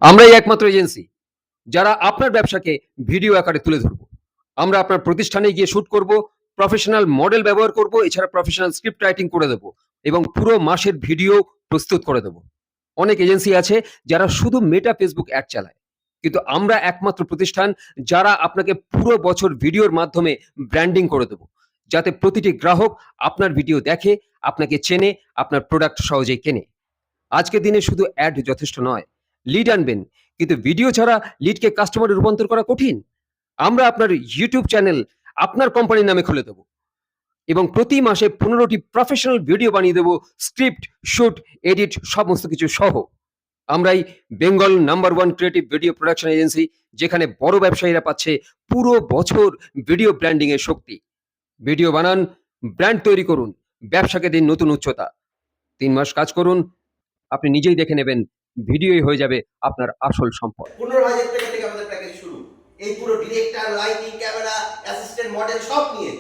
আমরাই একমাত্র এজেন্সি যারা আপনার ব্যবসাকে ভিডিও আকারে তুলে ধরব। আমরা আপনার প্রতিষ্ঠানে গিয়ে শুট করব, প্রফেশনাল মডেল ব্যবহার করব, এছাড়া প্রফেশনাল স্ক্রিপ্ট রাইটিং করে দেব এবং পুরো মাসের ভিডিও প্রস্তুত করে দেব। অনেক এজেন্সি আছে যারা শুধু মেটা ফেসবুক অ্যাড চালায়, কিন্তু আমরা একমাত্র প্রতিষ্ঠান যারা আপনাকে পুরো বছর ভিডিওর মাধ্যমে ব্র্যান্ডিং করে দেব, যাতে প্রতিটি গ্রাহক আপনার ভিডিও দেখে, আপনাকে চেনে, আপনার প্রোডাক্ট সহজেই কেনে। আজকের দিনে শুধু অ্যাড যথেষ্ট নয়, লিড আনবেন, কিন্তু ভিডিও ছাড়া লিডকে কাস্টমারে রূপান্তর করা কঠিন। আমরা আপনার ইউটিউব চ্যানেল আপনার কোম্পানির নামে খুলে দেব এবং প্রতি মাসে 15টি প্রফেশনাল ভিডিও বানিয়ে দেব, স্ক্রিপ্ট, শুট, এডিট সমস্ত কিছু সহ। আমরাই Bengal number 1 creative video production agency, যেখানে বড় ব্যবসায়ীরা পাচ্ছে পুরো বছর ভিডিও ব্র্যান্ডিং এর শক্তি। ভিডিও বানান, ব্র্যান্ড তৈরি করুন, ব্যবসাকে দিন নতুন উচ্চতা। 3 মাস কাজ করুন, আপনি নিজেই দেখে নেবেন ভিডিওই হয়ে যাবে আপনার আসল সম্পদ। 15,000 টাকা থেকে আমাদের প্যাকেজ শুরু। এই পুরো director, lighting, camera, assistant, model সব নিয়ে